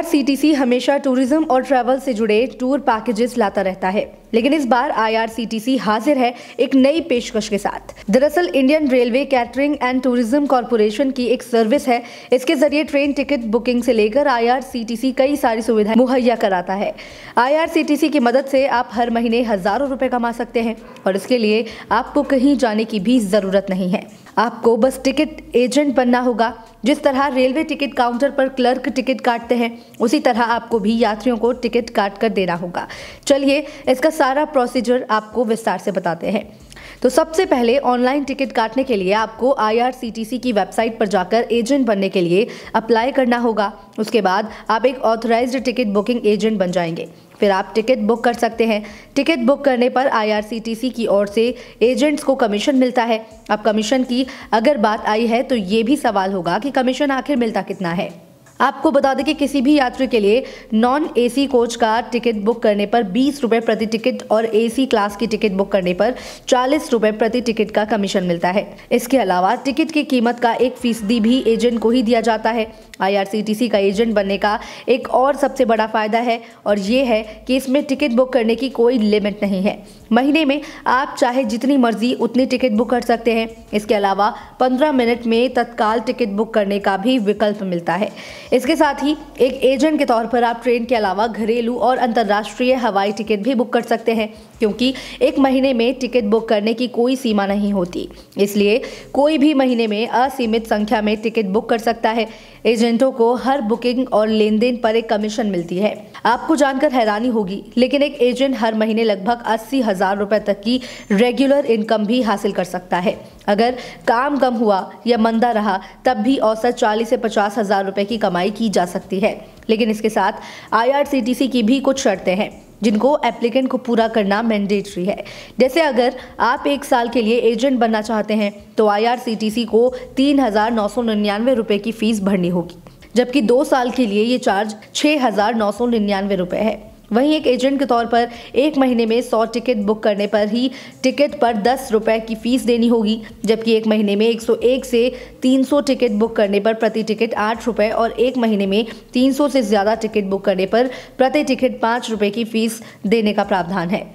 IRCTC हमेशा tourism और travel से जुड़े टूर पैकेजेस लाता रहता है, लेकिन इस बार IRCTC हाजिर है एक नई पेशकश के साथ। दरअसल Indian railway catering and tourism corporation की एक सर्विस है। इसके जरिए ट्रेन टिकट बुकिंग से लेकर IRCTC कई सारी सुविधाएं मुहैया कराता है। IRCTC की मदद से आप हर महीने हजारों रुपए कमा सकते हैं और इसके लिए आपको कहीं जाने की भी जरूरत नहीं है। आपको बस टिकट एजेंट बनना होगा। जिस तरह रेलवे टिकट काउंटर पर क्लर्क टिकट काटते हैं, उसी तरह आपको भी यात्रियों को टिकट काट कर देना होगा। चलिए इसका सारा प्रोसीजर आपको विस्तार से बताते हैं। तो सबसे पहले ऑनलाइन टिकट काटने के लिए आपको IRCTC की वेबसाइट पर जाकर एजेंट बनने के लिए अप्लाई करना होगा। उसके बाद आप एक ऑथराइज्ड टिकट बुकिंग एजेंट बन जाएंगे। फिर आप टिकट बुक कर सकते हैं। टिकट बुक करने पर IRCTC की ओर से एजेंट्स को कमीशन मिलता है। अब कमीशन की अगर बात आई है तो ये भी सवाल होगा कि कमीशन आखिर मिलता कितना है। आपको बता दें कि किसी भी यात्री के लिए नॉन AC कोच का टिकट बुक करने पर 20 रुपये प्रति टिकट और AC क्लास की टिकट बुक करने पर 40 रुपये प्रति टिकट का कमीशन मिलता है। इसके अलावा टिकट की कीमत का 1% भी एजेंट को ही दिया जाता है। IRCTC का एजेंट बनने का एक और सबसे बड़ा फायदा है और ये है कि इसमें टिकट बुक करने की कोई लिमिट नहीं है। महीने में आप चाहे जितनी मर्जी उतनी टिकट बुक कर सकते हैं। इसके अलावा 15 मिनट में तत्काल टिकट बुक करने का भी विकल्प मिलता है। इसके साथ ही एक एजेंट के तौर पर आप ट्रेन के अलावा घरेलू और अंतर्राष्ट्रीय हवाई टिकट भी बुक कर सकते हैं, क्योंकि एक महीने में टिकट बुक करने की कोई सीमा नहीं होती। इसलिए कोई भी महीने में असीमित संख्या में टिकट बुक कर सकता है। एजेंटों को हर बुकिंग और लेन देन पर एक कमीशन मिलती है। आपको जानकर हैरानी होगी, लेकिन एक एजेंट हर महीने लगभग 80,000 रुपए तक की रेगुलर इनकम भी हासिल कर सकता है। अगर काम कम हुआ या मंदा रहा तब भी औसत 40 से 50,000 रुपए की कमाई की जा सकती है। लेकिन इसके साथ IRCTC की भी कुछ शर्तें हैं जिनको एप्लीकेंट को पूरा करना मैंडेटरी है। जैसे अगर आप 1 साल के लिए एजेंट बनना चाहते हैं तो IRCTC को 3,999 रुपए की फीस भरनी होगी, जबकि 2 साल के लिए ये चार्ज 6,999 रुपए है। वहीं एक एजेंट के तौर पर एक महीने में 100 टिकट बुक करने पर ही टिकट पर 10 रुपए की फीस देनी होगी, जबकि एक महीने में 101 से 300 टिकट बुक करने पर प्रति टिकट 8 रुपए और एक महीने में 300 से ज़्यादा टिकट बुक करने पर प्रति टिकट 5 रुपए की फीस देने का प्रावधान है।